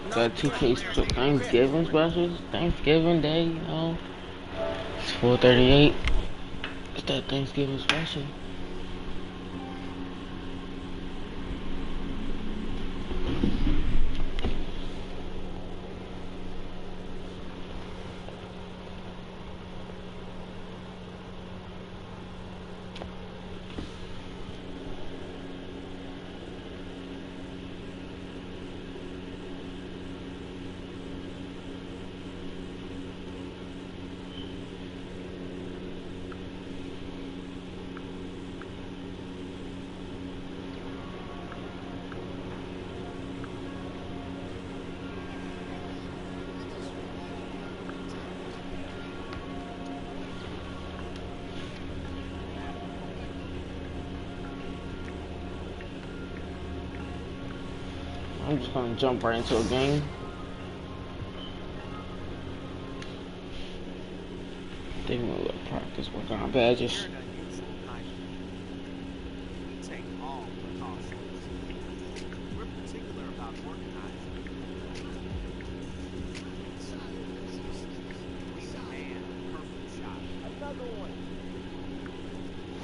got 2K Thanksgiving specials, Thanksgiving Day, you know. It's 438. It's that Thanksgiving special. I'm just gonna jump right into a game. They want to practice work on badges.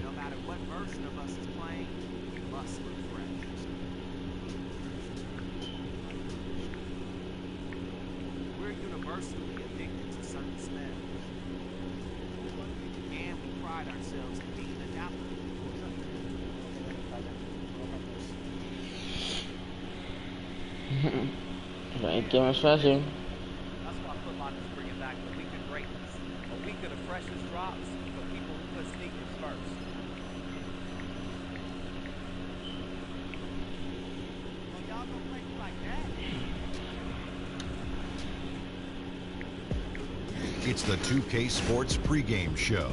No matter what version of us is playing, we must look fresh. We're universally addicted to certain smells. And we pride ourselves in being adaptable. Thanksgiving special. That's why Foot Locker's bringing back the week of greatness. A week of the freshest drops for people who put sneakers first. Well, y'all gonna play me like that? It's the 2K Sports pregame show.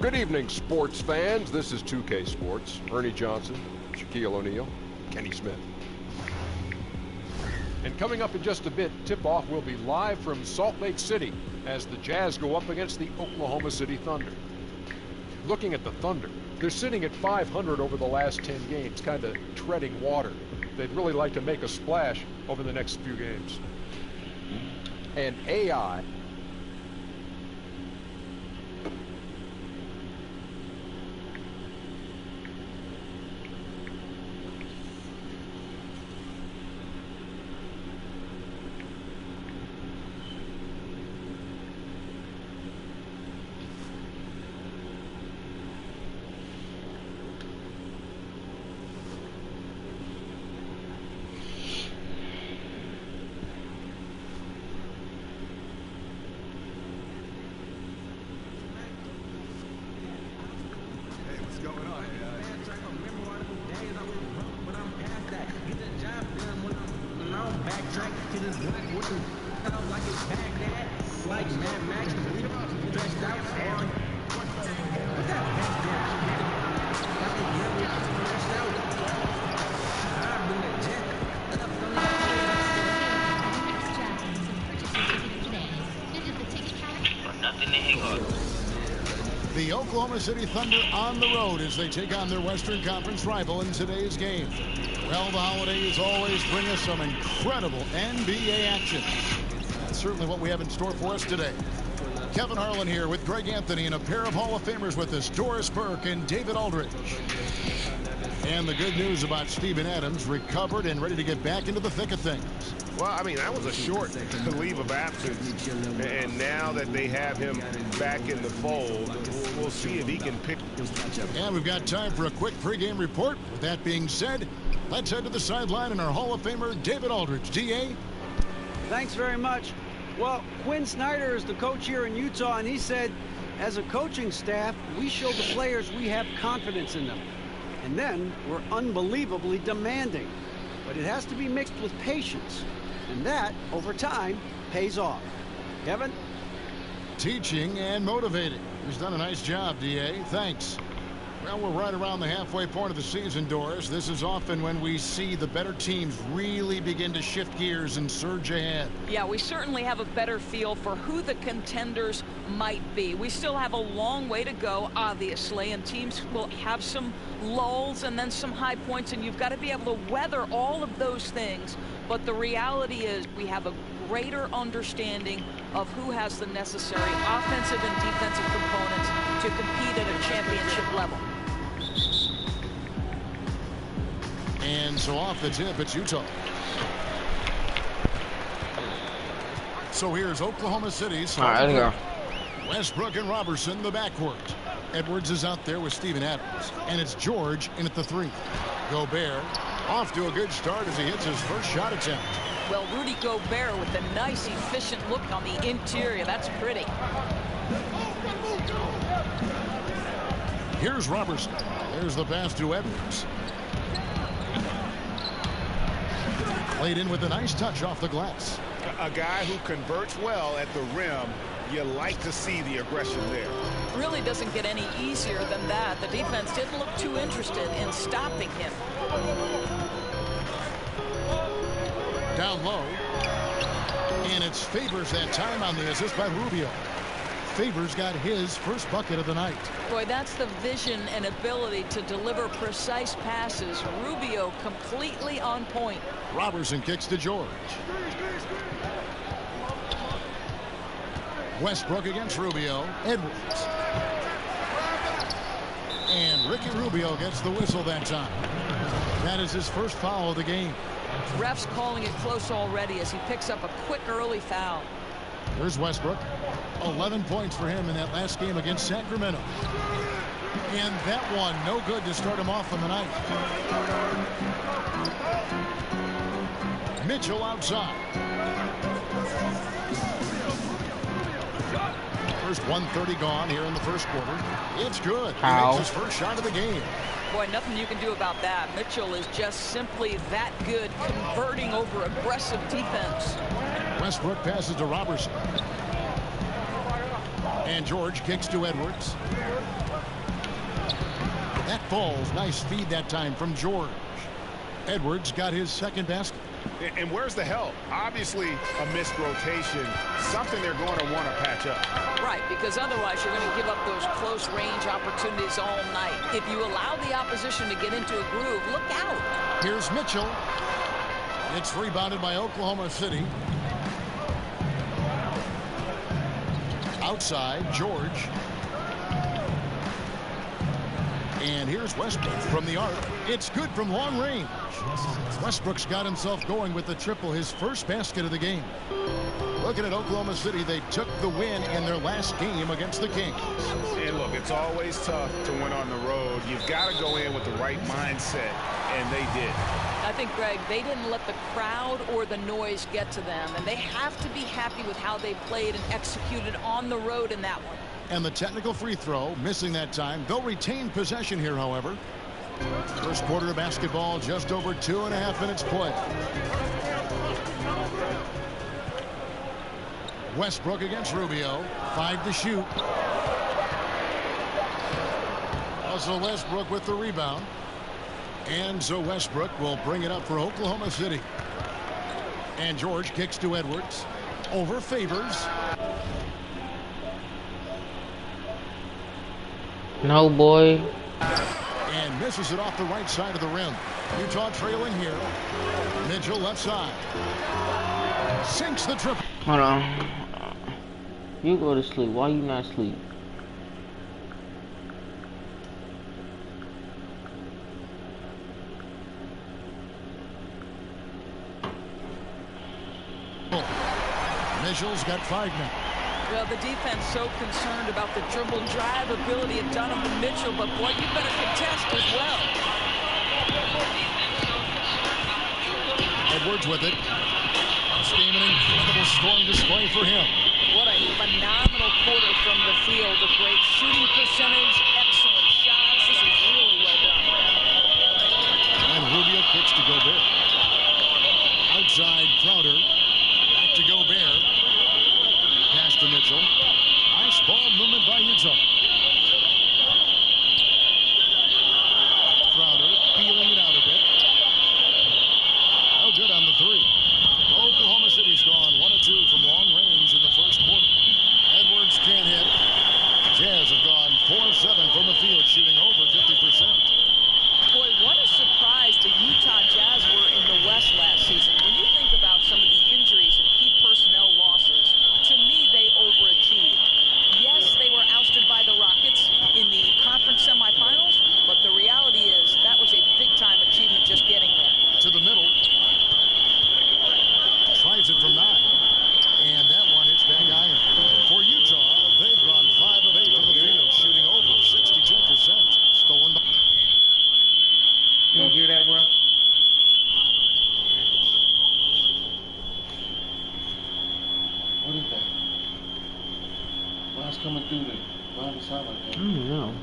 Good evening, sports fans. This is 2K Sports. Ernie Johnson, Shaquille O'Neal, Kenny Smith. And coming up in just a bit, tip-off will be live from Salt Lake City as the Jazz go up against the Oklahoma City Thunder. Looking at the Thunder, they're sitting at 500 over the last 10 games, kind of treading water. They'd really like to make a splash over the next few games. And AI The Oklahoma City Thunder on the road as they take on their Western Conference rival in today's game. Well, the holidays always bring us some incredible NBA action. That's certainly what we have in store for us today. Kevin Harlan here with Greg Anthony and a pair of Hall of Famers with us, Doris Burke and David Aldridge. And the good news about Steven Adams, recovered and ready to get back into the thick of things. Well, I mean, that was a short leave of absence, and now that they have him back in the fold, we'll see if he can pick. And we've got time for a quick pregame report. With that being said, let's head to the sideline and our Hall of Famer, David Aldridge. DA? Thanks very much. Well, Quinn Snyder is the coach here in Utah, and he said, as a coaching staff, we show the players we have confidence in them. And then we're unbelievably demanding. But it has to be mixed with patience. And that, over time, pays off. Kevin? Teaching and motivating. He's done a nice job, DA. Thanks. Well, we're right around the halfway point of the season, Doris. This is often when we see the better teams really begin to shift gears and surge ahead. Yeah, we certainly have a better feel for who the contenders might be. We still have a long way to go, obviously, and teams will have some lulls and then some high points, and you've got to be able to weather all of those things. But the reality is we have a greater understanding of who has the necessary offensive and defensive components to compete at a championship level. And so off the tip, it's Utah. So here's Oklahoma City's. All right, there you go. Westbrook and Robertson, the backcourt. Edwards is out there with Steven Adams. And it's George in at the 3. Gobert off to a good start as he hits his first shot attempt. Well, Rudy Gobert with a nice, efficient look on the interior. That's pretty. Here's Robertson. There's the pass to Edwards. Played in with a nice touch off the glass. A guy who converts well at the rim. You like to see the aggression there. Really doesn't get any easier than that. The defense didn't look too interested in stopping him. Down low. And it's Favors that time on the assist by Rubio. Favors got his first bucket of the night. Boy, that's the vision and ability to deliver precise passes. Rubio completely on point. Robertson kicks to George. Westbrook against Rubio. Edwards. And Ricky Rubio gets the whistle that time. That is his first foul of the game. Refs calling it close already as he picks up a quick early foul. Here's Westbrook. 11 points for him in that last game against Sacramento. And that one no good to start him off on the night. Mitchell outside. First 1:30 gone here in the first quarter. It's good. He makes his first shot of the game. Boy, nothing you can do about that. Mitchell is just simply that good, converting over aggressive defense. Westbrook passes to Robertson. And George kicks to Edwards. That falls. Nice feed that time from George. Edwards got his second basket. And where's the help? Obviously a missed rotation. Something they're going to want to patch up. Right, because otherwise you're going to give up those close range opportunities all night. If you allow the opposition to get into a groove, look out. Here's Mitchell. It's rebounded by Oklahoma City. Outside, George. And here's Westbrook from the arc. It's good from long range. Westbrook's got himself going with the triple, his first basket of the game. Looking at Oklahoma City, they took the win in their last game against the Kings. And look, it's always tough to win on the road. You've got to go in with the right mindset, and they did. I think, Greg, they didn't let the crowd or the noise get to them, and they have to be happy with how they played and executed on the road in that one. And the technical free throw, missing that time. They'll retain possession here, however. First quarter of basketball, just over 2.5 minutes play. Westbrook against Rubio. 5 to shoot. Also Westbrook with the rebound. And so Westbrook will bring it up for Oklahoma City. And George kicks to Edwards. Over Favors. No, boy. And misses it off the right side of the rim. Utah trailing here. Mitchell left side. Sinks the triple. Hold on. You go to sleep. Why you not sleep? Mitchell's got 5 now. Well, the defense so concerned about the dribble drive ability of Donovan Mitchell, but boy, you better contest as well. Edwards with it. It's game an incredible scoring display for him. What a phenomenal quarter from the field. A great shooting percentage, excellent shots. This is really well done. And Rubio kicks to Gobert. Outside Crowder. Back to Gobert. Pass to Mitchell. Nice ball movement by Utah. coming through the behind the side like I that? don't know.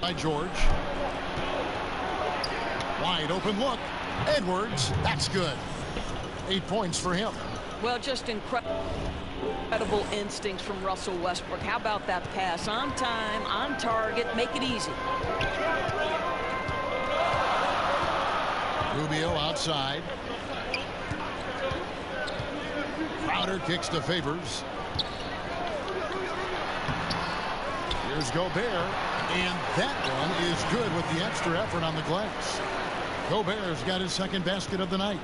By George. Wide open look. Edwards, that's good. 8 points for him. Well, just incredible instincts from Russell Westbrook. How about that pass? On time, on target, make it easy. Rubio outside. Crowder kicks to Favors. Here's Gobert. And that one is good with the extra effort on the glass. Gobert's got his second basket of the night.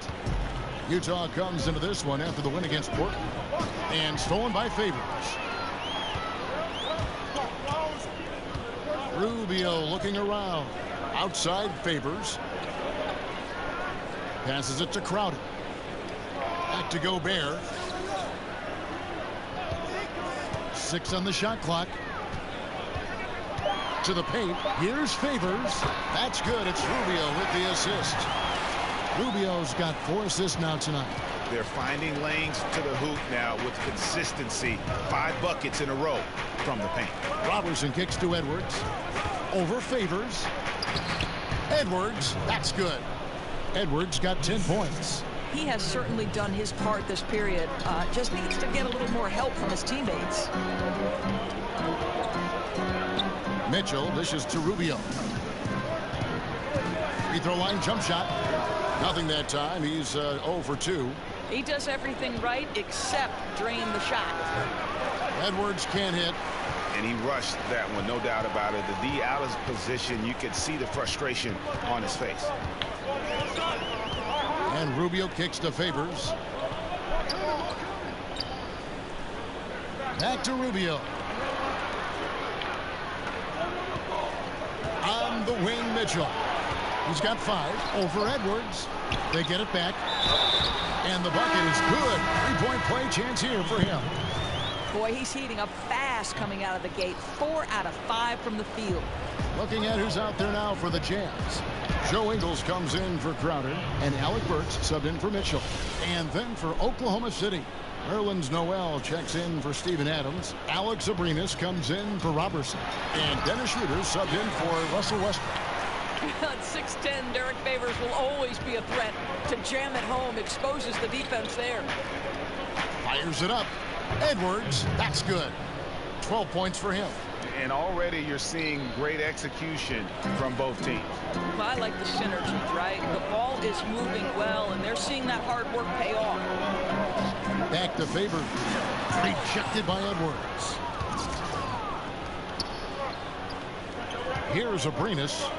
Utah comes into this one after the win against Portland. And stolen by Favors. Rubio looking around. Outside Favors. Passes it to Crowder. Back to Gobert. 6 on the shot clock. To the paint. Here's Favors. That's good. It's Rubio with the assist. Rubio's got 4 assists now tonight. They're finding lanes to the hoop now with consistency. 5 buckets in a row from the paint. Robertson kicks to Edwards. Over Favors. Edwards. That's good. Edwards got 10 points. He has certainly done his part this period. Just needs to get a little more help from his teammates. Mitchell dishes to Rubio. Free throw line jump shot. Nothing that time. He's 0 for 2. He does everything right except drain the shot. Edwards can't hit. And he rushed that one, no doubt about it. The D out of position, you could see the frustration on his face. And Rubio kicks to Favors. Back to Rubio. On the wing, Mitchell. He's got 5 over Edwards. They get it back. And the bucket is good. 3-point play chance here for him. Boy, he's heating up fast coming out of the gate. 4 out of 5 from the field. Looking at who's out there now for the Jazz. Joe Ingles comes in for Crowder. And Alec Burks subbed in for Mitchell. And then for Oklahoma City, Nerlens Noel checks in for Steven Adams. Alex Abrinas comes in for Robertson. And Dennis Schroeder subbed in for Russell Westbrook. At 6'10", Derek Favors will always be a threat to jam it home. Exposes the defense there. Fires it up. Edwards, that's good. 12 points for him. And already you're seeing great execution from both teams. Well, I like the synergy, right? The ball is moving well, and they're seeing that hard work pay off. Back to Favors. Rejected by Edwards. Here's Abrinas.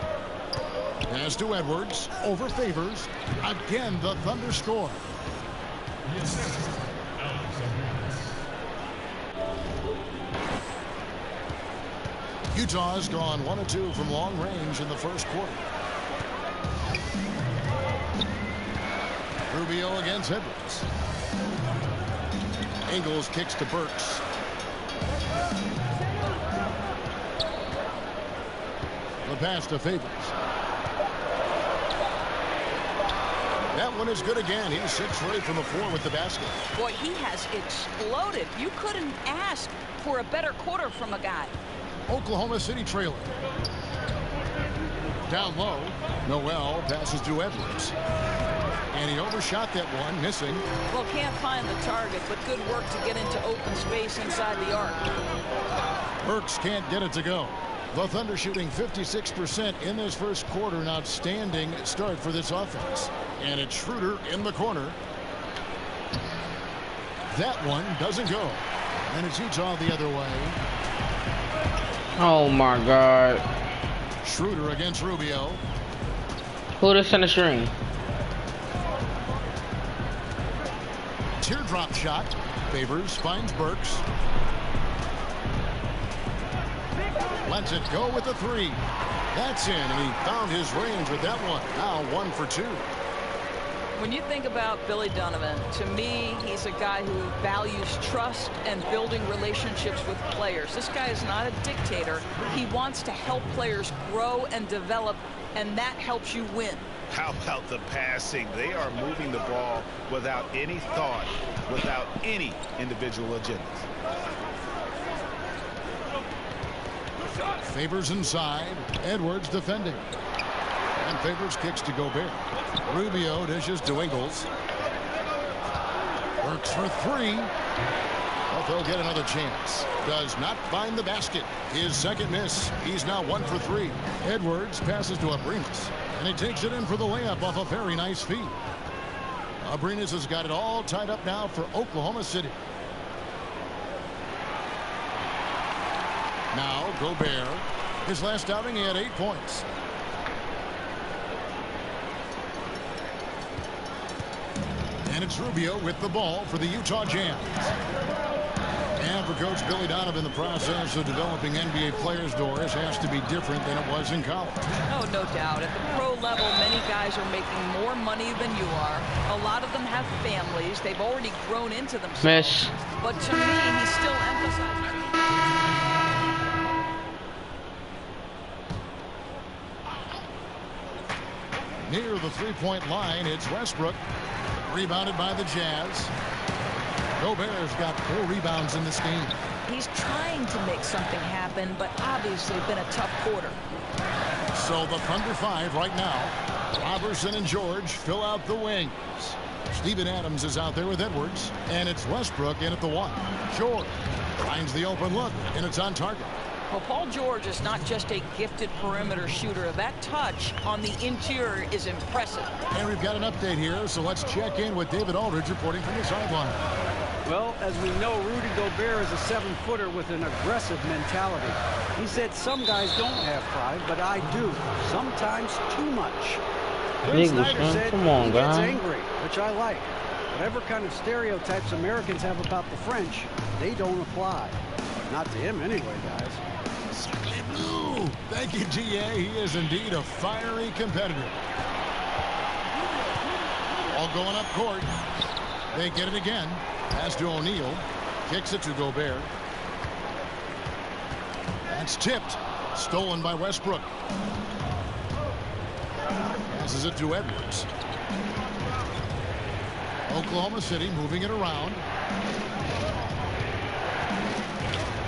Pass to Edwards. Over Favors. Again, the Thunder score. Utah's gone 1 of 2 from long range in the first quarter. Rubio against Edwards. Ingles kicks to Burks. The pass to Favors. That one is good again. He's 6 for 8 from the floor with the basket. Boy, he has exploded. You couldn't ask for a better quarter from a guy. Oklahoma City trailing. Down low, Noel passes to Edwards. And he overshot that one, missing. Well, can't find the target, but good work to get into open space inside the arc. Burks can't get it to go. The Thunder shooting 56% in this first quarter. An outstanding start for this offense. And it's Schroeder in the corner. That one doesn't go. And it's Utah the other way. Oh my God. Schroeder against Rubio. Who the center string? teardrop shot. Favors finds Burks. Lets it go with the three. That's in, and he found his range with that one. Now 1 for 2. When you think about Billy Donovan, to me, he's a guy who values trust and building relationships with players. This guy is not a dictator. He wants to help players grow and develop, and that helps you win. How about the passing? They are moving the ball without any thought, without any individual agendas. Favors inside. Edwards defending. And Favors kicks to Gobert. Rubio dishes to Ingles. Works for three. Well, they'll get another chance. Does not find the basket. His second miss. He's now 1 for 3. Edwards passes to Abrinas. And he takes it in for the layup off a very nice feed. Abrinas has got it all tied up now for Oklahoma City. Now Gobert. His last outing, he had 8 points. And it's Rubio with the ball for the Utah Jazz. And for Coach Billy Donovan, the process of developing NBA players, Doris, has to be different than it was in college. Oh, no doubt. At the pro level, many guys are making more money than you are. A lot of them have families. They've already grown into themselves. Miss. But to me, he still emphasizes. Near the three-point line, it's Westbrook. Rebounded by the Jazz. Gobert's got 4 rebounds in this game. He's trying to make something happen, but obviously been a tough quarter. So the Thunder 5 right now. Robertson and George fill out the wings. Steven Adams is out there with Edwards. And it's Westbrook in at the 1. George finds the open look, and it's on target. Well, Paul George is not just a gifted perimeter shooter. That touch on the interior is impressive. And we've got an update here, so let's check in with David Aldridge reporting from the sideline. Well, as we know, Rudy Gobert is a 7-footer with an aggressive mentality. He said some guys don't have pride, but I do. Sometimes too much. Quinn Snyder said come on, he gets guy. angry, which I like. Whatever kind of stereotypes Americans have about the French, they don't apply. Not to him anyway, guys. Ooh, thank you, GA. He is indeed a fiery competitor. All going up court. They get it again. Pass to O'Neal. Kicks it to Gobert. That's tipped. Stolen by Westbrook. Passes it to Edwards. Oklahoma City moving it around.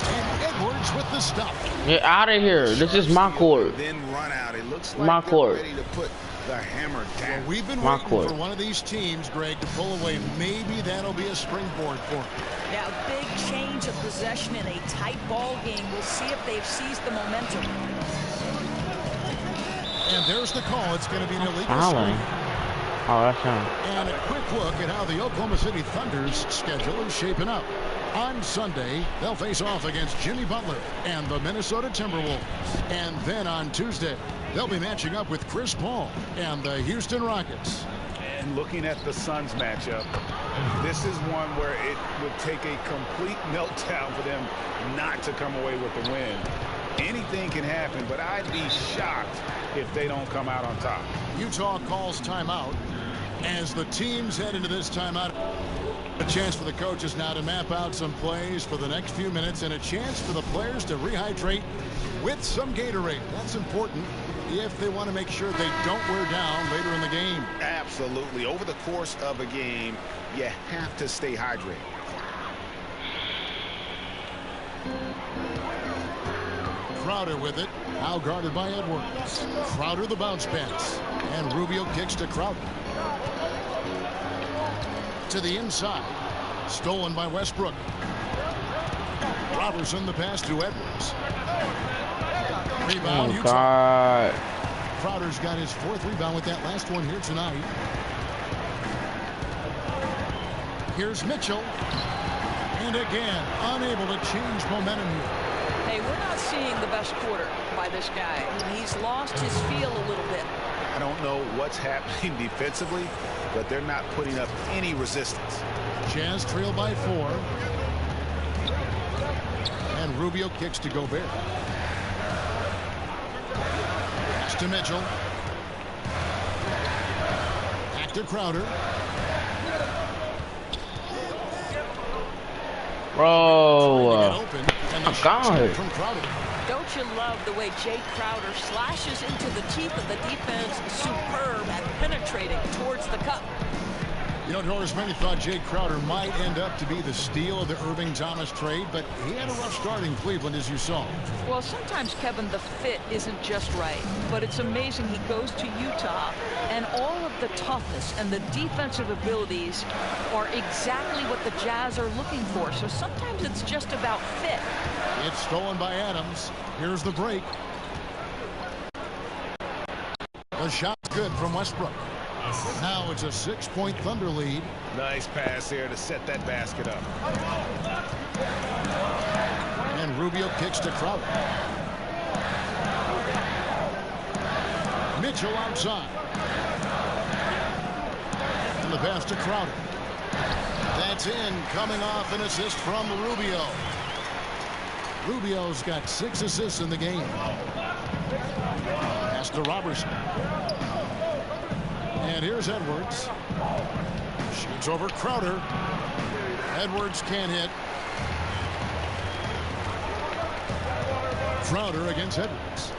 And Edwards with the stop. Get out of here. This is my court. Then run out. It looks like My they're court. ready to put the hammer down. Well, we've been My waiting court. for one of these teams, Greg, to pull away. Maybe that'll be a springboard for them. Now, big change of possession in a tight ball game. We'll see if they've seized the momentum. And there's the call. It's going to be an illegal Fouling. screen. Oh, that's him. And a quick look at how the Oklahoma City Thunder's schedule is shaping up. On Sunday, they'll face off against Jimmy Butler and the Minnesota Timberwolves. And then on Tuesday, they'll be matching up with Chris Paul and the Houston Rockets. And looking at the Suns matchup, this is one where it would take a complete meltdown for them not to come away with the win. Anything can happen, but I'd be shocked if they don't come out on top. Utah calls timeout as the teams head into this timeout. A chance for the coaches now to map out some plays for the next few minutes and a chance for the players to rehydrate with some Gatorade. That's important if they want to make sure they don't wear down later in the game. Absolutely. Over the course of a game, you have to stay hydrated. Crowder with it. Now guarded by Edwards. Crowder the bounce pass. And Rubio kicks to Crowder. To the inside. Stolen by Westbrook. Robertson the pass to Edwards. Rebound, Oh, Utah. God. Crowder's got his 4th rebound with that last one here tonight. Here's Mitchell. And again, unable to change momentum here. Hey, we're not seeing the best quarter by this guy. I mean, he's lost his feel a little bit. I don't know what's happening defensively, but they're not putting up any resistance. Jazz trail by 4. And Rubio kicks to Gobert. Pass to Mitchell. Back to Crowder. Bro. Oh, God. From Crowder. Don't you love the way Jay Crowder slashes into the teeth of the defense, superb at penetrating towards the cup. You know, Doris, many thought Jay Crowder might end up to be the steal of the Irving Thomas trade, but he had a rough start in Cleveland, as you saw. Well, sometimes, Kevin, the fit isn't just right, but it's amazing he goes to Utah, and all of the toughness and the defensive abilities are exactly what the Jazz are looking for. So sometimes it's just about fit. It's stolen by Adams. Here's the break. The shot's good from Westbrook. Now it's a 6-point Thunder lead. Nice pass there to set that basket up. And Rubio kicks to Crowder. Mitchell outside. And the pass to Crowder. That's in, coming off an assist from Rubio. Rubio's got 6 assists in the game. Pass to Robertson. And here's Edwards. Shoots over Crowder. Edwards can't hit. Crowder against Edwards.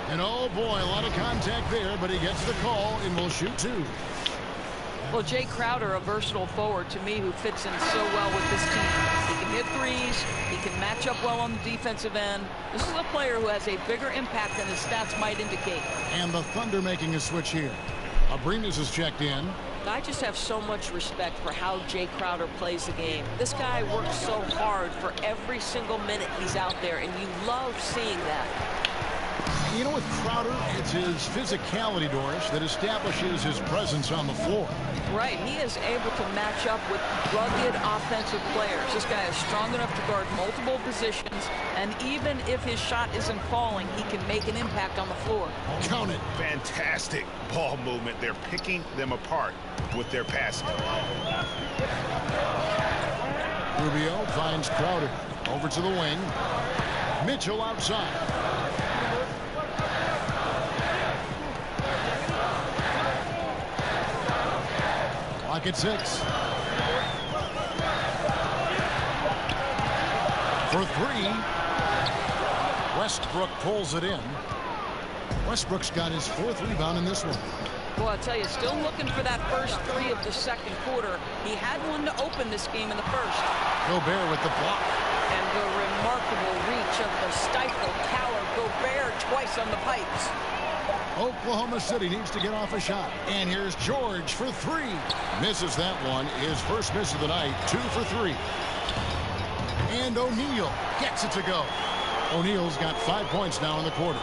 And oh boy, a lot of contact there, but he gets the call and will shoot 2. Well, Jay Crowder, a versatile forward to me who fits in so well with this team. He can hit threes. He can match up well on the defensive end. This is a player who has a bigger impact than his stats might indicate. And the Thunder making a switch here. Abrines is checked in. I just have so much respect for how Jay Crowder plays the game. This guy works so hard for every single minute he's out there, and you love seeing that. You know, with Crowder, it's his physicality, Doris, that establishes his presence on the floor. Right. He is able to match up with rugged offensive players. This guy is strong enough to guard multiple positions, and even if his shot isn't falling, he can make an impact on the floor. Count it. Fantastic ball movement. They're picking them apart with their passing. Rubio finds Crowder. Over to the wing. Mitchell outside. Clock at 6. For 3. Westbrook pulls it in. Westbrook's got his 4th rebound in this one. Well, I'll tell you, still looking for that first 3 of the second quarter. He had one to open this game in the first. Gobert with the block. And the remarkable reach of the stifled tower. Gobert twice on the pipes. Oklahoma City needs to get off a shot. And here's George for 3. Misses that one. His first miss of the night. 2 for 3. And O'Neal gets it to go. O'Neal's got 5 points now in the quarter.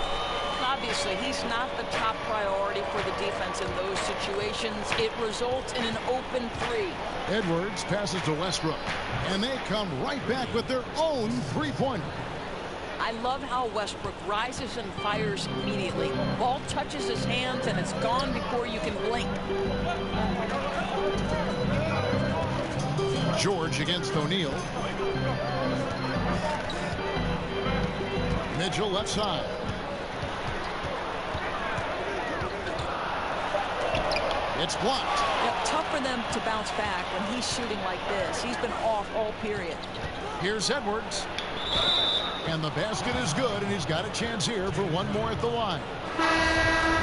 Obviously, he's not the top priority for the defense in those situations. It results in an open 3. Edwards passes to Westbrook. And they come right back with their own 3-pointer. I love how Westbrook rises and fires immediately. Ball touches his hands and it's gone before you can blink. George against O'Neal. Mitchell left side. It's blocked. Yeah, tough for them to bounce back when he's shooting like this. He's been off all period. Here's Edwards. And the basket is good, and he's got a chance here for one more at the line.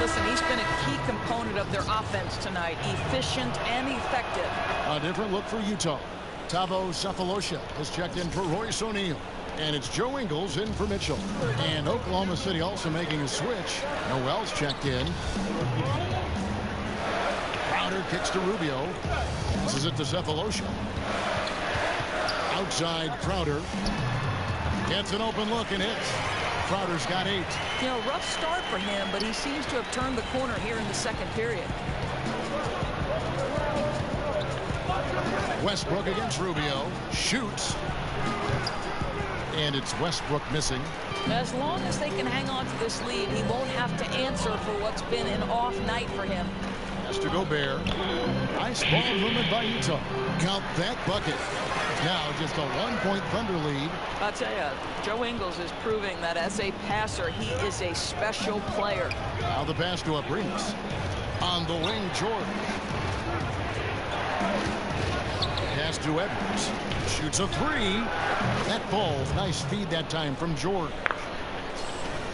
Listen, he's been a key component of their offense tonight. Efficient and effective. A different look for Utah. Thabo Sefolosha has checked in for Royce O'Neal. And it's Joe Ingles in for Mitchell. And Oklahoma City also making a switch. Noel's checked in. Crowder kicks to Rubio. This is it to Sefolosha. Outside Crowder. Gets an open look and hits. Crowder's got 8. You know, rough start for him, but he seems to have turned the corner here in the second period. Westbrook against Rubio. Shoots. And it's Westbrook missing. As long as they can hang on to this lead, he won't have to answer for what's been an off night for him. Has to Gobert. Nice ball movement by Utah. Count that bucket. Now just a 1-point Thunder lead. I'll tell you, Joe Ingles is proving that as a passer, he is a special player. Now the pass to Abrines. On the wing, George. Pass to Edwards. Shoots a three. That ball, nice feed that time from George.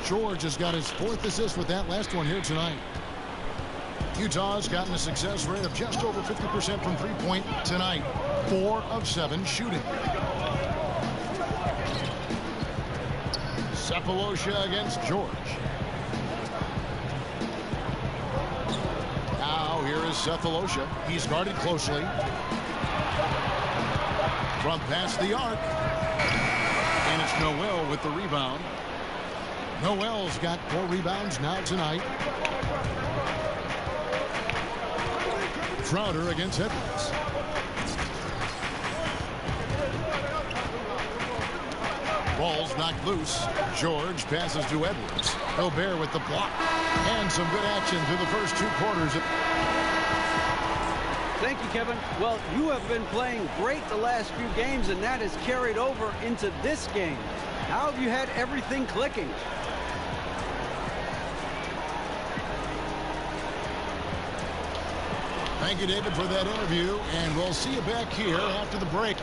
George has got his 4th assist with that last one here tonight. Utah's gotten a success rate of just over 50% from three-point tonight. 4 of 7 shooting. Sefolosha against George. Now here is Sefolosha. He's guarded closely. From past the arc. And it's Noel with the rebound. Noel's got 4 rebounds now tonight. Crowder against Edwards. Ball's knocked loose. George passes to Edwards. Gobert with the block. And some good action through the first 2 quarters. Thank you, Kevin. Well, you have been playing great the last few games, and that has carried over into this game. How have you had everything clicking? Thank you, David, for that interview, and we'll see you back here after the break.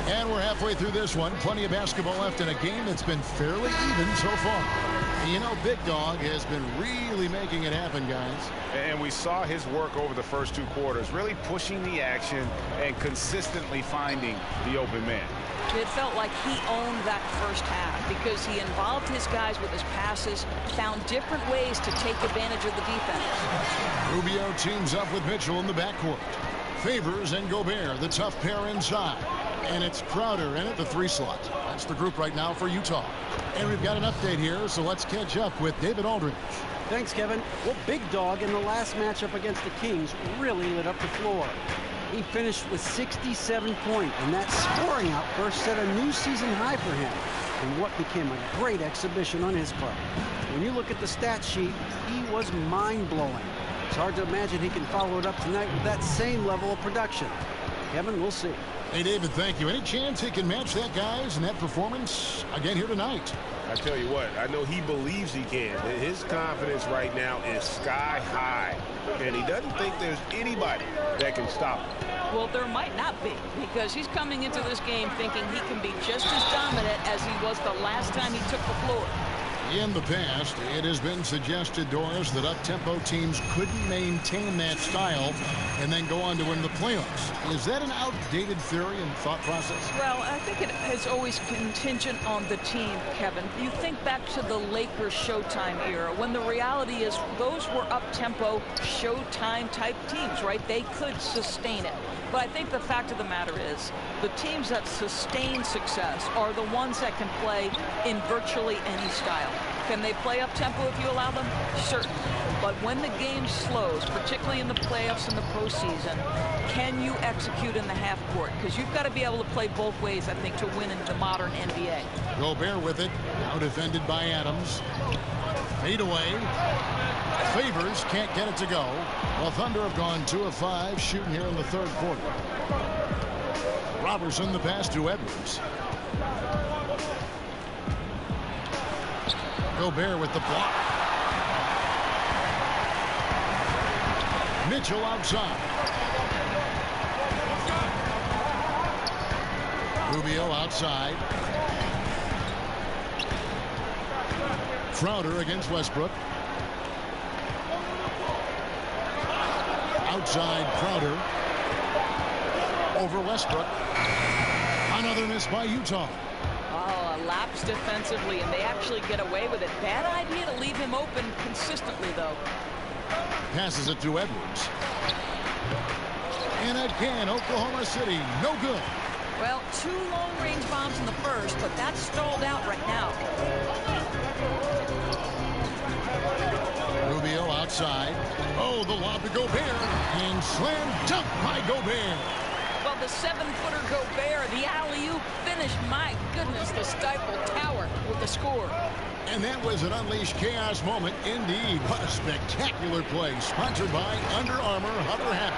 And we're halfway through this one. Plenty of basketball left in a game that's been fairly even so far. You know, Big Dog has been really making it happen, guys. And we saw his work over the first 2 quarters, really pushing the action and consistently finding the open man. It felt like he owned that first half because he involved his guys with his passes, found different ways to take advantage of the defense. Rubio teams up with Mitchell in the backcourt. Favors and Gobert, the tough pair inside. And it's Crowder in at the 3 slot. That's the group right now for Utah. And we've got an update here, so let's catch up with David Aldridge. Thanks, Kevin. Well, Big Dog in the last matchup against the Kings really lit up the floor. He finished with 67 points, and that scoring outburst set a new season high for him in what became a great exhibition on his part. When you look at the stat sheet, he was mind-blowing. It's hard to imagine he can follow it up tonight with that same level of production. Kevin, we'll see. Hey, David, thank you. Any chance he can match that, guys, in that performance again here tonight? I tell you what, I know he believes he can. His confidence right now is sky high, and he doesn't think there's anybody that can stop him. Well, there might not be, because he's coming into this game thinking he can be just as dominant as he was the last time he took the floor. In the past, it has been suggested, Doris, that up-tempo teams couldn't maintain that style and then go on to win the playoffs. Is that an outdated theory and thought process? Well, I think it is always contingent on the team, Kevin. You think back to the Lakers Showtime era, when the reality is those were up-tempo, Showtime type teams, right? They could sustain it. But I think the fact of the matter is the teams that sustain success are the ones that can play in virtually any style. Can they play up-tempo if you allow them? Certainly. But when the game slows, particularly in the playoffs and the postseason, can you execute in the half court? Because you've got to be able to play both ways, I think, to win in the modern NBA. Gobert with it. Now defended by Adams. Fade away. Favors can't get it to go. Well, Thunder have gone 2 of 5 shooting here in the 3rd quarter. Robertson the pass to Edwards. Gobert with the block. Mitchell outside. Rubio outside. Crowder against Westbrook. Outside Crowder. Over Westbrook. Another miss by Utah. Oh, a lapse defensively, and they actually get away with it. Bad idea to leave him open consistently, though. Passes it to Edwards. And again, Oklahoma City, no good. Well, 2 long-range bombs in the first, but that's stalled out right now. outside. Oh, the lob to Gobert. And slam dunk by Gobert. Well, the 7-footer Gobert, the alley-oop finish. My goodness, the Stifle Tower with the score. And that was an unleashed chaos moment indeed. What a spectacular play. Sponsored by Under Armour Hover Hat.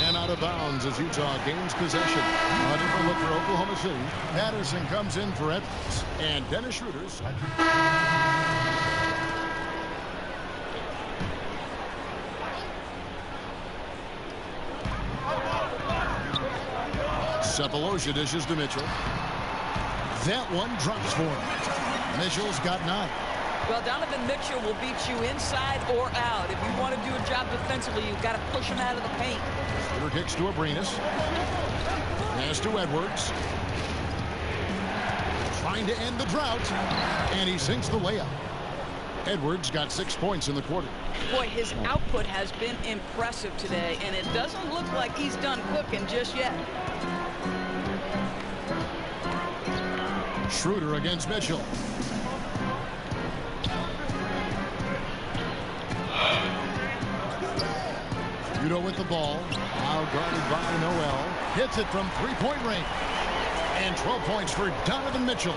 And out of bounds as Utah gains possession. A different look for Oklahoma City. Patterson comes in for Edwards. And Dennis Schroeder's. Sefolosha dishes to Mitchell. That one drops for him. Mitchell's got 9. Well, Donovan Mitchell will beat you inside or out. If you want to do a job defensively, you've got to push him out of the paint. Shooter kicks to Abrinas. Pass to Edwards. Trying to end the drought. And he sinks the layup. Edwards got 6 points in the quarter. Boy, his output has been impressive today, and it doesn't look like he's done cooking just yet. Schroeder against Mitchell. Udo with the ball. Now guarded by Noel. Hits it from three-point range. And 12 points for Donovan Mitchell.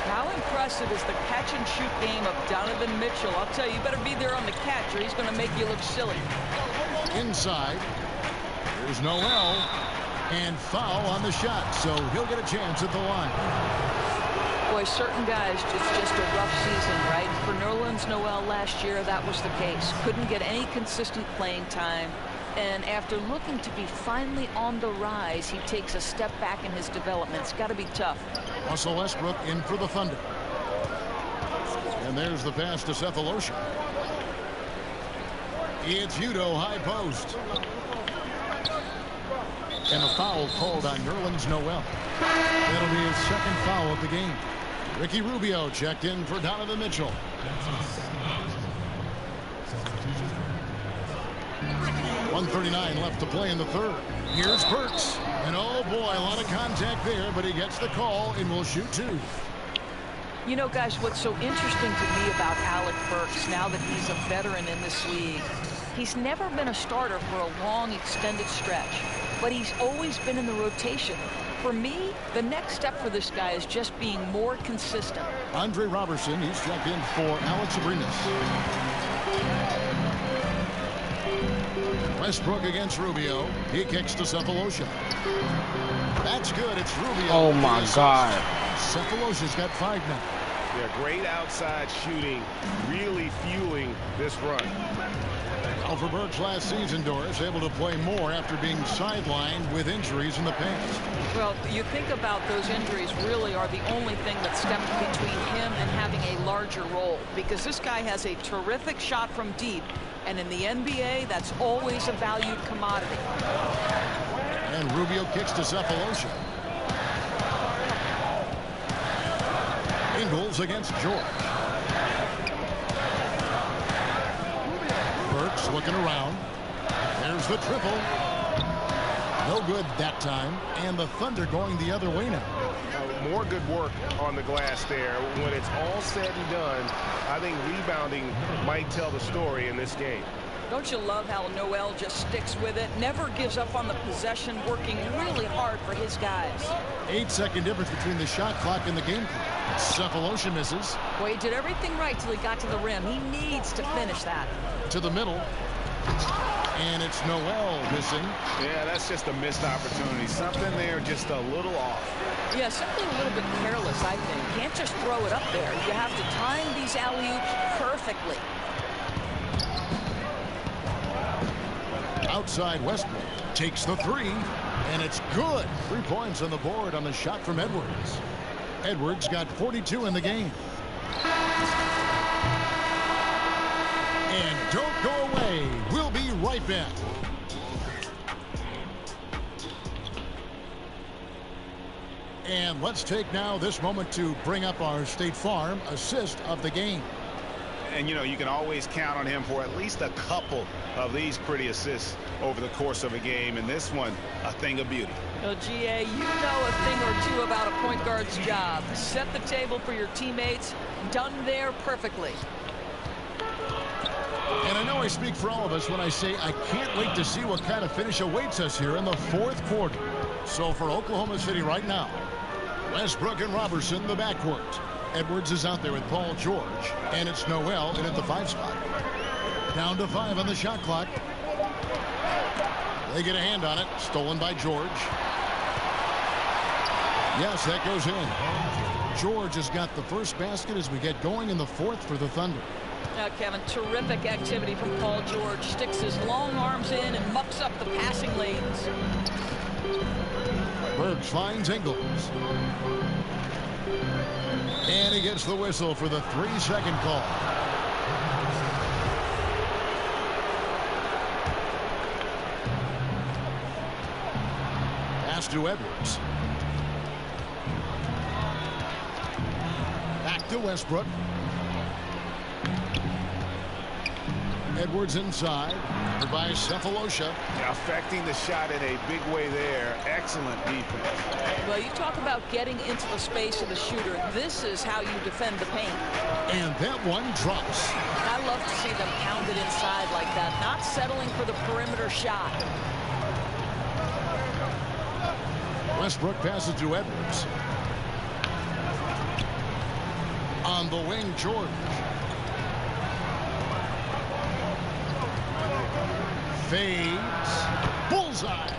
How impressive is the catch-and-shoot game of Donovan Mitchell? I'll tell you, you better be there on the catch or he's going to make you look silly. Inside. Here's Noel. And foul on the shot, so he'll get a chance at the line. Boy, certain guys, it's just a rough season, right? For Nerlens Noel last year, that was the case. Couldn't get any consistent playing time. And after looking to be finally on the rise, he takes a step back in his development. It's got to be tough. Russell Westbrook in for the Thunder. And there's the pass to Sefolosha. It's Udo high post. And a foul called on Nerlens Noel. That'll be his second foul of the game. Ricky Rubio checked in for Donovan Mitchell. .139 left to play in the third. Here's Burks. And oh boy, a lot of contact there, but he gets the call and will shoot 2. You know, guys, what's so interesting to me about Alec Burks now that he's a veteran in this league, he's never been a starter for a long, extended stretch, but he's always been in the rotation. For me, the next step for this guy is just being more consistent. Andre Robertson, he's checked in for Alex Abrinas. Westbrook against Rubio. He kicks to Sefolosha. That's good. It's Rubio. Oh my God. Sefolosha's got 5 now. Yeah, great outside shooting, really fueling this run. Alfred Burks last season, Doris, able to play more after being sidelined with injuries in the past. Well, you think about those injuries really are the only thing that stepped between him and having a larger role, because this guy has a terrific shot from deep, and in the NBA, that's always a valued commodity. And Rubio kicks to Sefolosha. Ingles against George. Burks looking around. There's the triple. No good that time. And the Thunder going the other way now. More good work on the glass there. When it's all said and done, I think rebounding might tell the story in this game. Don't you love how Noel just sticks with it, never gives up on the possession, working really hard for his guys. 8-second difference between the shot clock and the game clock. Sefolosha misses. Boy, he did everything right till he got to the rim. He needs to finish that. To the middle. And it's Noel missing. Yeah, that's just a missed opportunity. Something there just a little off. Yeah, simply a little bit careless, I think. Can't just throw it up there. You have to time these alley-oops perfectly. Outside Westbrook takes the 3, and it's good. 3 points on the board on the shot from Edwards. Edwards got 42 in the game. And don't go away. We'll be right back. And let's take now this moment to bring up our State Farm assist of the game. And, you know, you can always count on him for at least a couple of these pretty assists over the course of a game. And this one, a thing of beauty. Well, GA, you know a thing or two about a point guard's job. Set the table for your teammates, done there perfectly. And I know I speak for all of us when I say I can't wait to see what kind of finish awaits us here in the fourth quarter. So for Oklahoma City right now, Westbrook and Robertson, the backcourt. Edwards is out there with Paul George, and it's Noel in at the 5 spot. Down to 5 on the shot clock. They get a hand on it. Stolen by George. Yes, that goes in. George has got the first basket as we get going in the fourth for the Thunder. Now, Kevin, terrific activity from Paul George. Sticks his long arms in and mucks up the passing lanes. Burks finds Ingles. And he gets the whistle for the 3-second call. Pass to Edwards. Back to Westbrook. Edwards inside by Cephalosha. Affecting the shot in a big way there. Excellent defense. Well, you talk about getting into the space of the shooter. This is how you defend the paint. And that one drops. I love to see them pound it inside like that, not settling for the perimeter shot. Westbrook passes to Edwards. On the wing, George. Fades. Bullseye.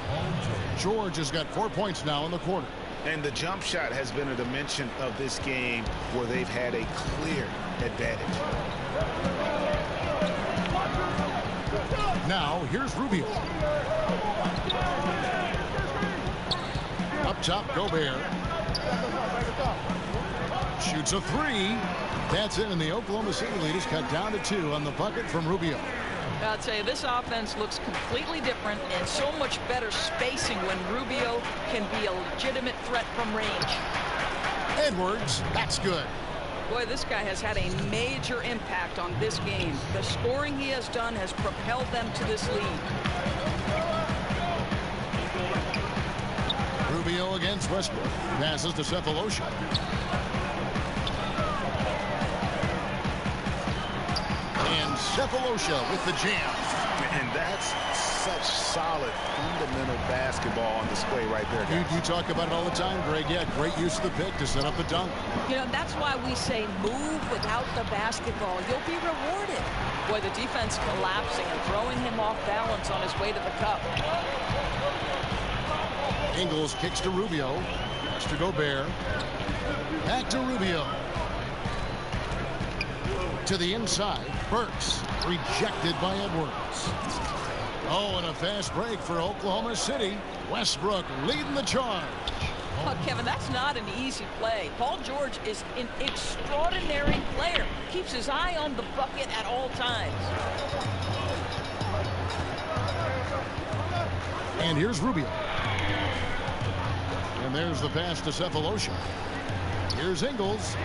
George has got 4 points now in the quarter. And the jump shot has been a dimension of this game where they've had a clear advantage. Now, here's Rubio. Up top, Gobert. Shoots a 3. That's in, and the Oklahoma City lead is cut down to 2 on the bucket from Rubio. I'd say this offense looks completely different and so much better spacing when Rubio can be a legitimate threat from range. Edwards, that's good. Boy, this guy has had a major impact on this game. The scoring he has done has propelled them to this lead. Rubio against Westbrook. Passes to Cephalosha. And Cephalosha with the jam. And that's such solid, fundamental basketball on display right there, guys. You talk about it all the time, Greg. Yeah, great use of the pick to set up the dunk. You know, that's why we say move without the basketball. You'll be rewarded. Boy, the defense collapsing and throwing him off balance on his way to the cup. Ingles kicks to Rubio. Pass to Gobert. Back to Rubio. To the inside. Burks rejected by Edwards. Oh, and a fast break for Oklahoma City. Westbrook leading the charge. Oh, Kevin, that's not an easy play. Paul George is an extraordinary player. Keeps his eye on the bucket at all times. And here's Rubio. And there's the pass to Cephalosha. Here's Ingles.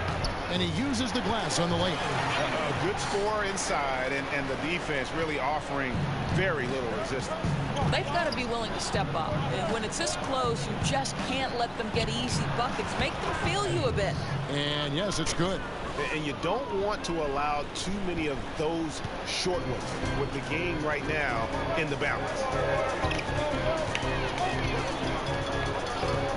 And he uses the glass on the layup. A good score inside, and the defense really offering very little resistance. They've got to be willing to step up. And when it's this close, you just can't let them get easy buckets. Make them feel you a bit. And yes, it's good. And you don't want to allow too many of those short ones with the game right now in the balance.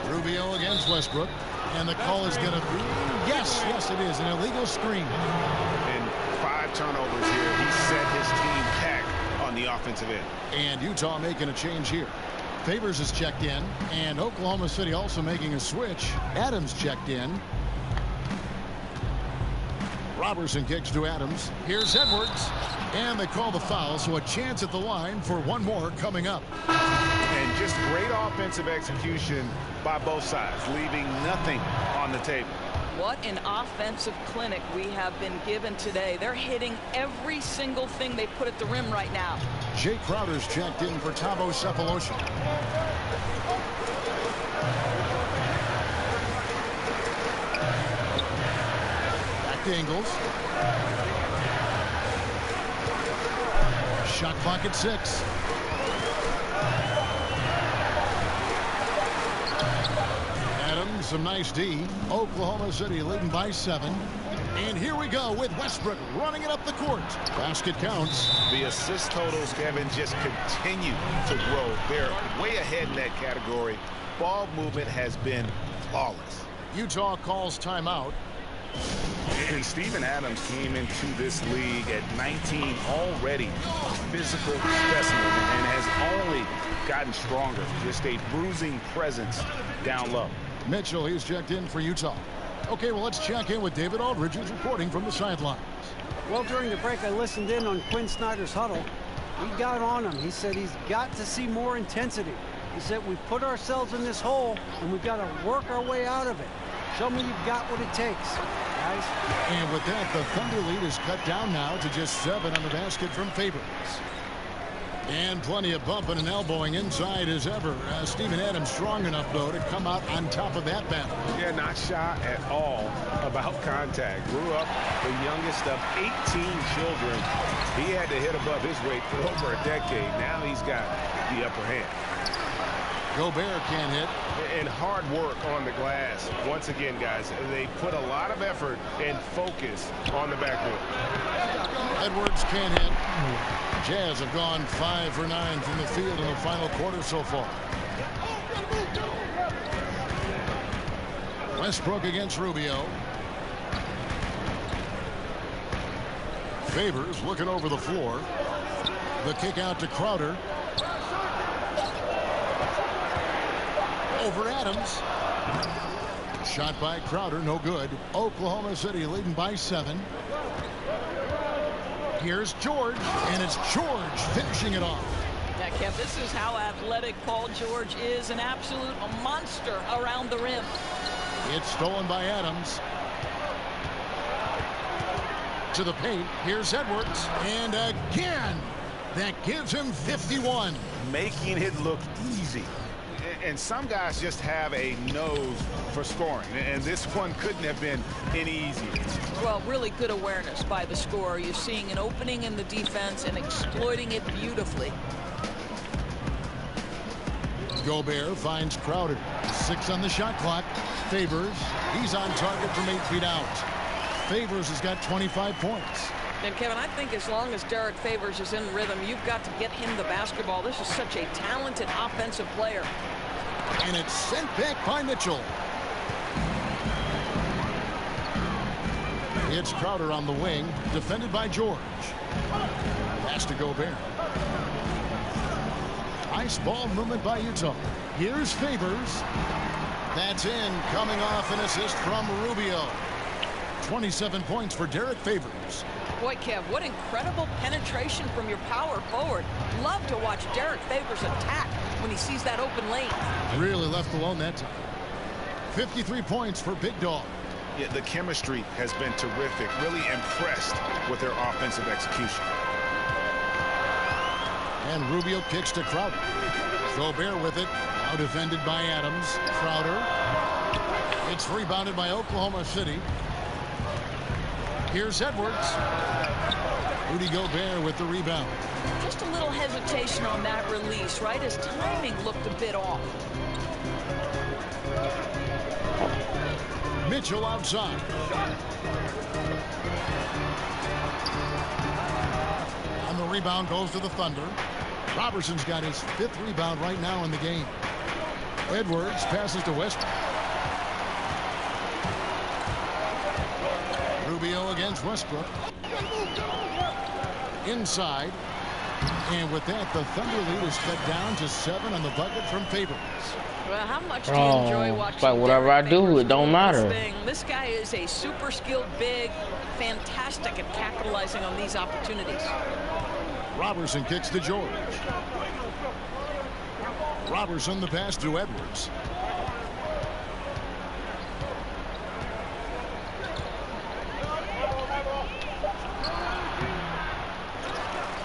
Rubio against Westbrook. And the call is going to be, yes, it is, an illegal screen. And 5 turnovers here. He set his team back on the offensive end. And Utah making a change here. Favors is checked in, and Oklahoma City also making a switch. Adams checked in. Robertson kicks to Adams. Here's Edwards. And they call the foul, so a chance at the line for one more coming up. And just great offensive execution by both sides, leaving nothing on the table. What an offensive clinic we have been given today. They're hitting every single thing they put at the rim right now. Jay Crowder's checked in for Thabo Cephalosha. Back to Ingles. Shot clock at 6. Adams, some nice D. Oklahoma City leading by 7. And here we go with Westbrook running it up the court. Basket counts. The assist totals, Kevin, just continue to grow. They're way ahead in that category. Ball movement has been flawless. Utah calls timeout. And Steven Adams came into this league at 19, already a physical specimen, and has only gotten stronger. Just a bruising presence down low. Mitchell, he's checked in for Utah. Okay, well, let's check in with David Aldridge, who's reporting from the sidelines. Well, during the break, I listened in on Quinn Snyder's huddle. He got on him. He said he's got to see more intensity. He said we put ourselves in this hole, and we've got to work our way out of it. Show me you've got what it takes, guys. And with that, the Thunder lead is cut down now to just 7 on the basket from Favors. And plenty of bumping and elbowing inside as ever. Steven Adams strong enough, though, to come out on top of that battle. Yeah, not shy at all about contact. Grew up the youngest of 18 children. He had to hit above his weight for over a decade. Now he's got the upper hand. Gobert can't hit. And hard work on the glass. Once again, guys, they put a lot of effort and focus on the backboard. Edwards can't hit. Jazz have gone 5 for 9 from the field in the final quarter so far. Westbrook against Rubio. Favors looking over the floor. The kick out to Crowder. Over Adams. Shot by Crowder, no good. Oklahoma City leading by 7. Here's George, and it's George finishing it off. Yeah, Kev, this is how athletic Paul George is, an absolute monster around the rim. It's stolen by Adams. To the paint, here's Edwards, and again, that gives him 51. Making it look easy. And some guys just have a nose for scoring, and this one couldn't have been any easier. Well, really good awareness by the scorer. You're seeing an opening in the defense and exploiting it beautifully. Gobert finds Crowder. 6 on the shot clock. Favors, he's on target from 8 feet out. Favors has got 25 points. And Kevin, I think as long as Derek Favors is in rhythm, you've got to get him the basketball. This is such a talented offensive player. And it's sent back by Mitchell. It's Crowder on the wing, defended by George. Pass to Gobert. Nice ball movement by Utah. Here's Favors. That's in, coming off an assist from Rubio. 27 points for Derek Favors. Boy, Kev, what incredible penetration from your power forward. Love to watch Derek Favors attack when he sees that open lane. Really left alone that time. 53 points for Big Dog. Yeah, the chemistry has been terrific. Really impressed with their offensive execution. And Rubio kicks to Crowder. Gobert with it. Now defended by Adams. Crowder. It's rebounded by Oklahoma City. Here's Edwards. Rudy Gobert with the rebound. Just a little hesitation on that release, right? His timing looked a bit off. Mitchell outside. And the rebound goes to the Thunder. Robertson's got his 5th rebound right now in the game. Edwards passes to Westbrook. Rubio against Westbrook. Inside. And with that, the Thunder lead is cut down to 7 on the bucket from Favors. Well, how much do you enjoy watching? It's like whatever I do, it don't matter. This guy is a super skilled big, fantastic at capitalizing on these opportunities. Robertson kicks to George. Robertson the pass to Edwards.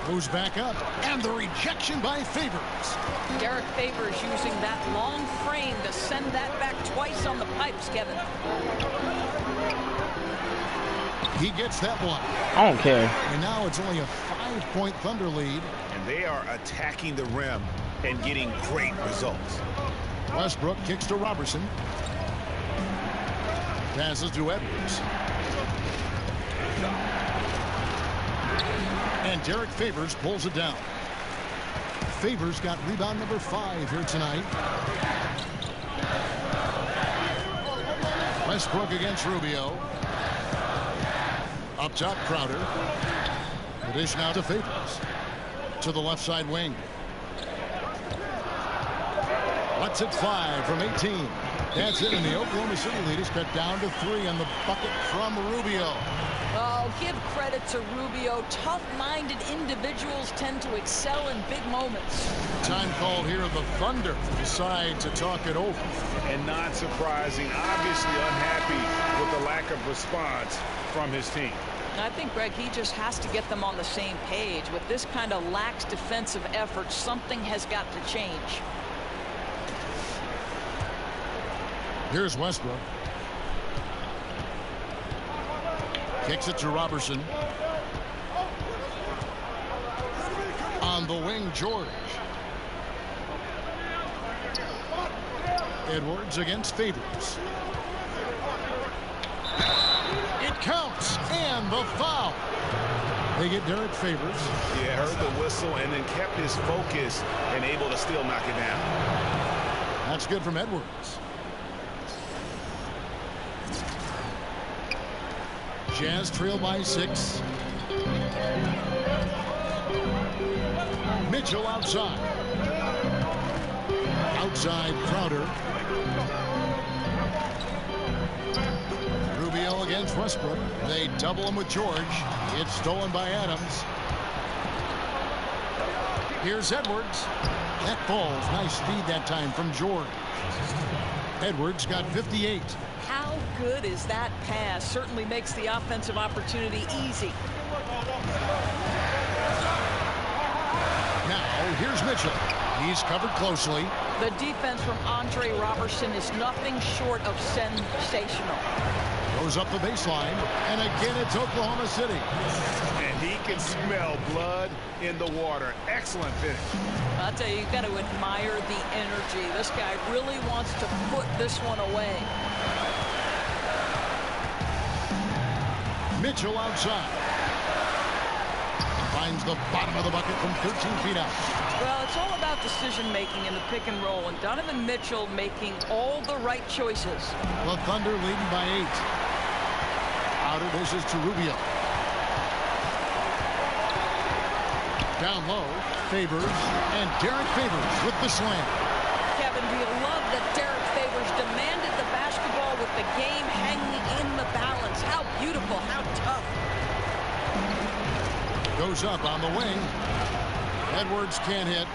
Moves back up, and the rejection by Favors. Derek Favors using that long frame to send that back twice on the pipes, Kevin. He gets that one. I don't care. And now it's only a 5-point Thunder lead. And they are attacking the rim and getting great results. Westbrook kicks to Robertson. Passes to Edwards. And Derek Favors pulls it down. Favors got rebound number 5 here tonight. Westbrook against Rubio. Up top, Crowder. The dish now to Favors. To the left side wing. Lets it fly from 18. That's it, and the Oklahoma City lead is cut down to 3 on the bucket from Rubio. Oh, give credit to Rubio. Tough-minded individuals tend to excel in big moments. Time called here. The Thunder decide to talk it over. And not surprising, obviously unhappy with the lack of response from his team. I think, Greg, he just has to get them on the same page. With this kind of lax defensive effort, something has got to change. Here's Westbrook. Kicks it to Robertson. On the wing, George. Edwards against Favors. It counts, and the foul. They get Derek Favors. Yeah, heard the whistle and then kept his focus and able to still knock it down. That's good from Edwards. Jazz trail by 6. Mitchell outside. Outside, Crowder. Rubio against Westbrook. They double him with George. It's stolen by Adams. Here's Edwards. That falls. Nice speed that time from George. Edwards got 58. How good is that pass? Certainly makes the offensive opportunity easy. Now, here's Mitchell. He's covered closely. The defense from Andre Robertson is nothing short of sensational. Goes up the baseline, and again it's Oklahoma City. And he can smell blood in the water. Excellent finish. I'll tell you, you've got to admire the energy. This guy really wants to put this one away. Mitchell outside. Finds the bottom of the bucket from 13 feet out. Well, it's all about decision-making in the pick and roll, and Donovan Mitchell making all the right choices. The Thunder leading by 8. Outer dishes to Rubio. Down low, Favors, and Derek Favors with the slam. Kevin, do you love that Derek Favors demanded the basketball with the game hanging in the balance? How beautiful, how tough. Goes up on the wing. Edwards can't hit.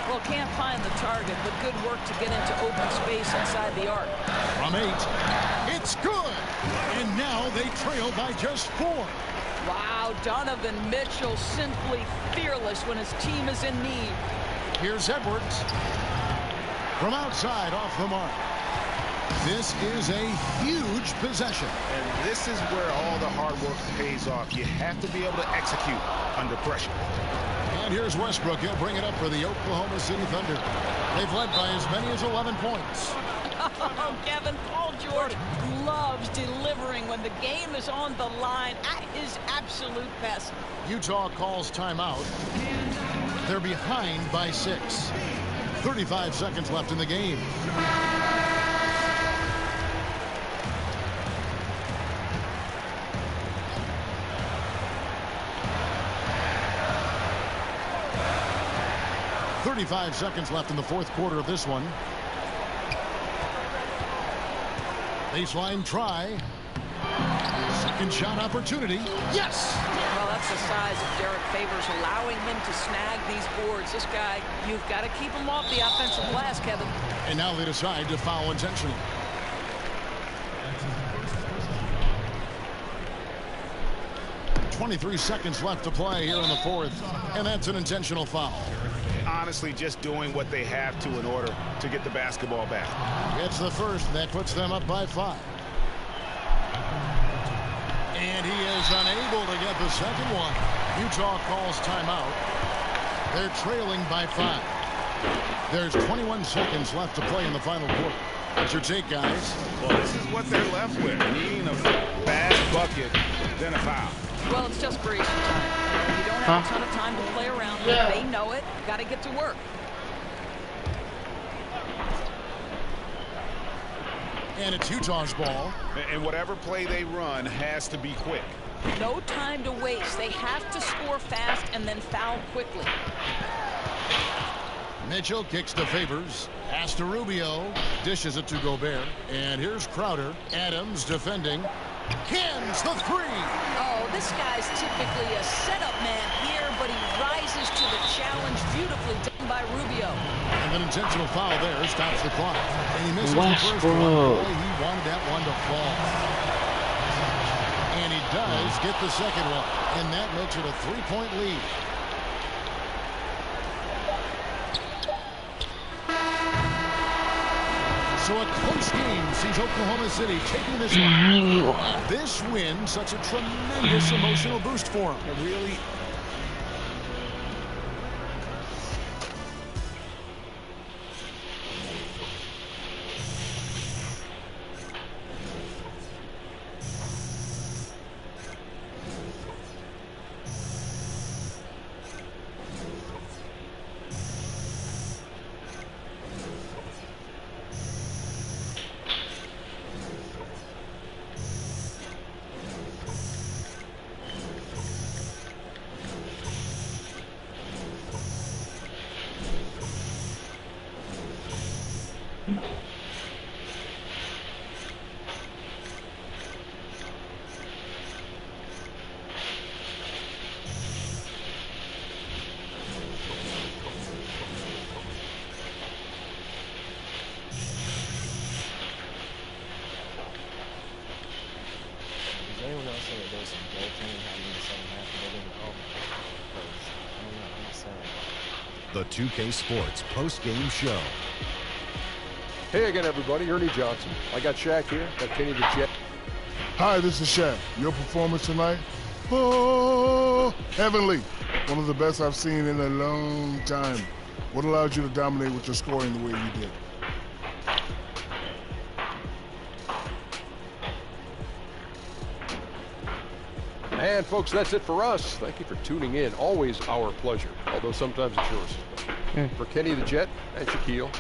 Well, can't find the target, but good work to get into open space inside the arc. From 8. It's good. And now they trail by just 4. Wow, Donovan Mitchell simply fearless when his team is in need. Here's Edwards. From outside, off the mark. This is a huge possession. And this is where all the hard work pays off. You have to be able to execute under pressure. And here's Westbrook. He'll bring it up for the Oklahoma City Thunder. They've led by as many as 11 points. Oh, Kevin, Paul George loves delivering when the game is on the line at his absolute best. Utah calls timeout. They're behind by 6. 35 seconds left in the game. .35 seconds left in the fourth quarter of this one. Baseline try. Second shot opportunity. Yes! Well, that's the size of Derek Favors, allowing him to snag these boards. This guy, you've got to keep him off the offensive glass, Kevin. And now they decide to foul intentionally. .23 seconds left to play here in the fourth, and that's an intentional foul. Honestly, just doing what they have to in order to get the basketball back. It's the first, and that puts them up by 5. And he is unable to get the second one. Utah calls timeout. They're trailing by 5. There's 21 seconds left to play in the final quarter. What's your take, guys? Well, this is what they're left with. Needing a fast bucket, then a foul. Well, it's desperation time. You don't have a ton of time to play around. Yeah. They know it. Got to get to work. And it's Utah's ball. And whatever play they run has to be quick. No time to waste. They have to score fast and then foul quickly. Mitchell kicks to Favors. Pass to Rubio. Dishes it to Gobert. And here's Crowder. Adams defending. Hins the three. Oh, this guy's typically a setup man here, but he rises to the challenge. Beautifully done by Rubio. And an intentional foul there stops the clock. And he misses the first Westbrook. one. Boy, he wanted that one to fall. And he does get the second one. And that makes it a 3-point lead. So a close game sees Oklahoma City taking this one. This win, such a tremendous emotional boost for them. It really. The 2K Sports post-game show. Hey again, everybody. Ernie Johnson. I got Shaq here. Got Kenny the Jet. Hi, this is Shaq. Your performance tonight? Oh, heavenly. One of the best I've seen in a long time. What allowed you to dominate with your scoring the way you did? And folks, that's it for us. Thank you for tuning in. Always our pleasure, although sometimes it's yours. For Kenny the Jet and Shaquille.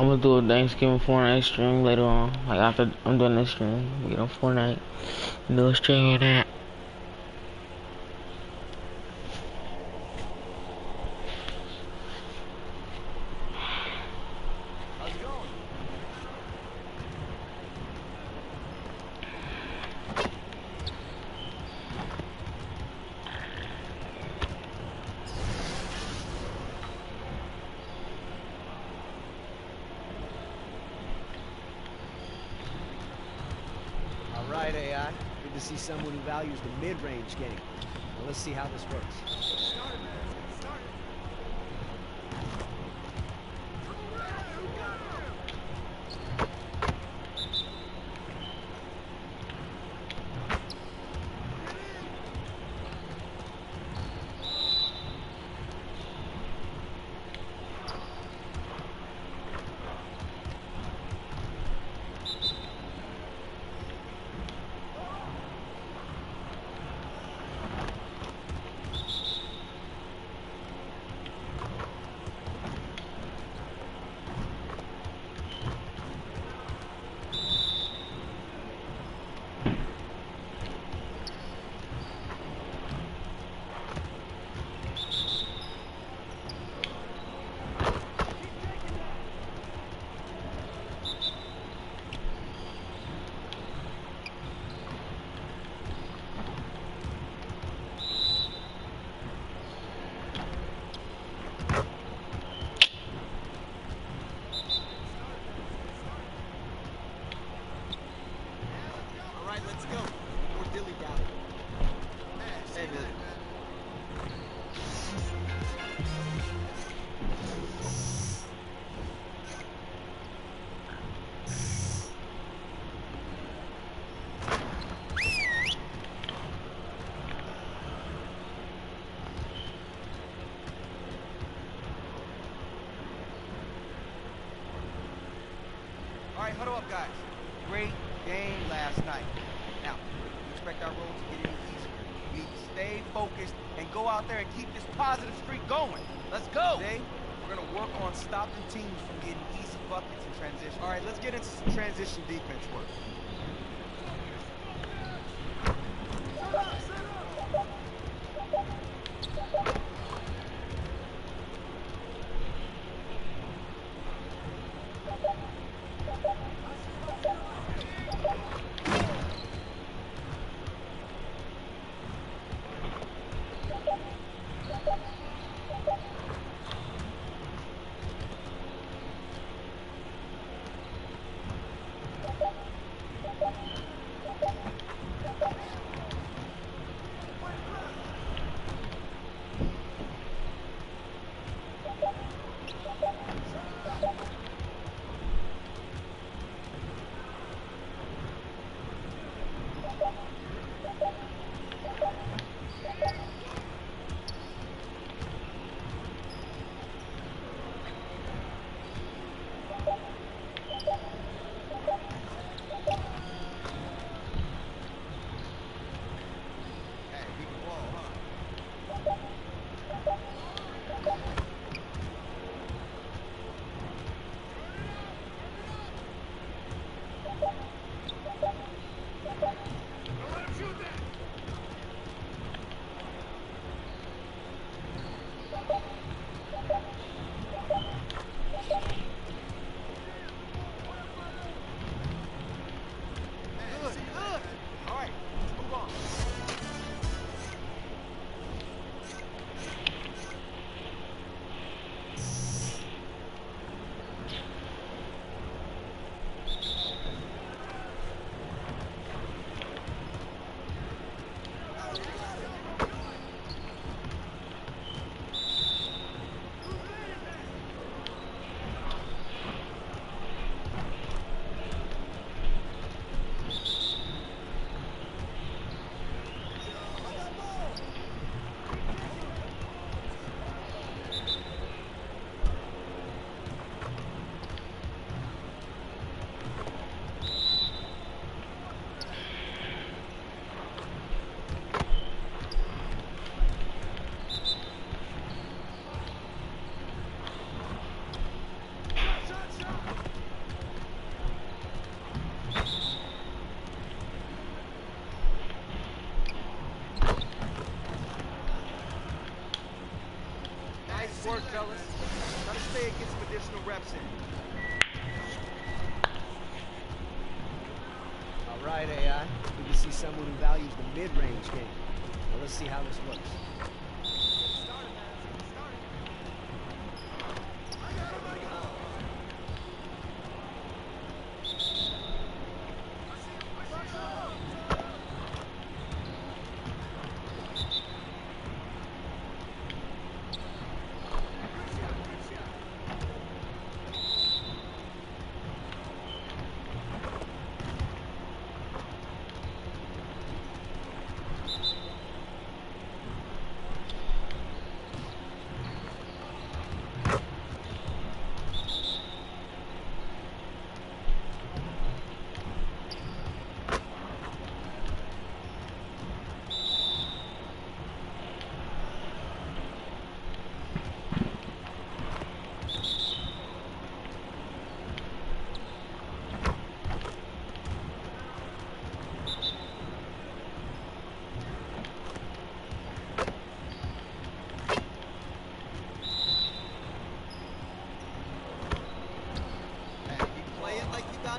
I'm gonna do a Thanksgiving Fortnite stream later on. Like after I'm doing this stream, we get on Fortnite and do a stream of that. All right, AI. Good to see someone who values the mid-range game. Well, let's see how this works. All right, huddle up, guys. Great game last night. Now, we expect our road to get any easier. We stay focused and go out there and keep this positive streak going. Let's go. Today, we're going to work on stopping teams from getting easy buckets in transition. All right, let's get into some transition defense work. Nice work, fellas. Gotta stay and get some additional reps in. All right, AI. Good to see someone who values the mid-range game. Well, let's see how this looks.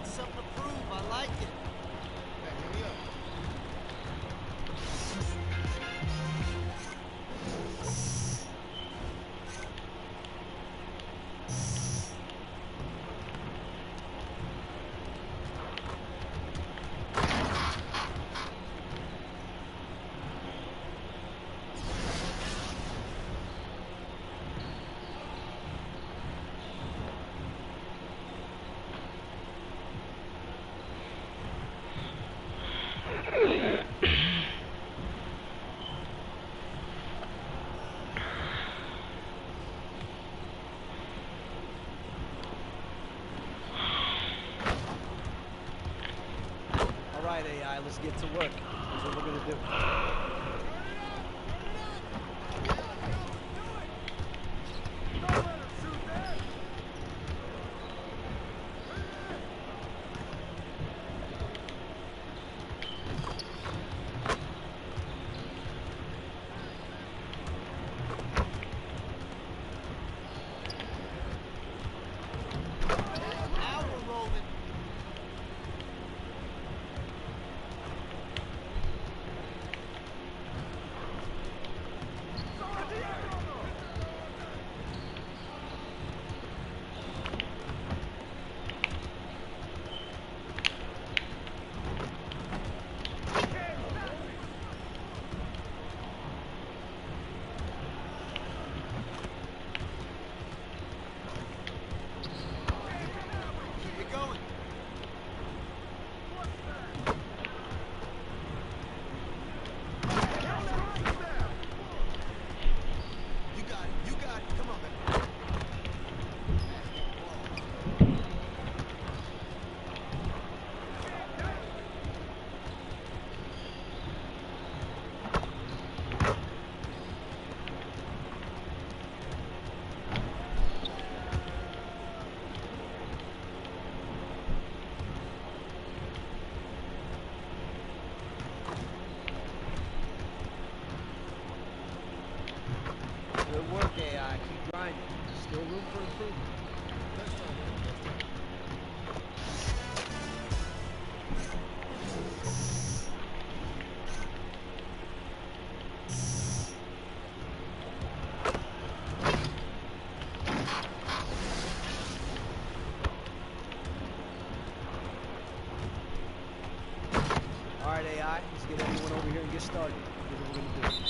Something to prove. I like it. All right, AI, let's get to work. Here's what we're gonna do. Now we're rolling. Good work, AI. Keep grinding. Still room for improvement. All right, AI. Let's get everyone over here and get started. Here's what we're gonna do.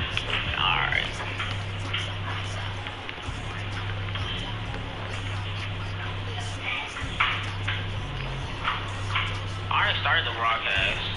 Alright. I already started the broadcast.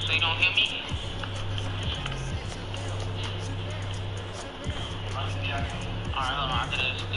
So you don't hear me? Alright, hold on, after this.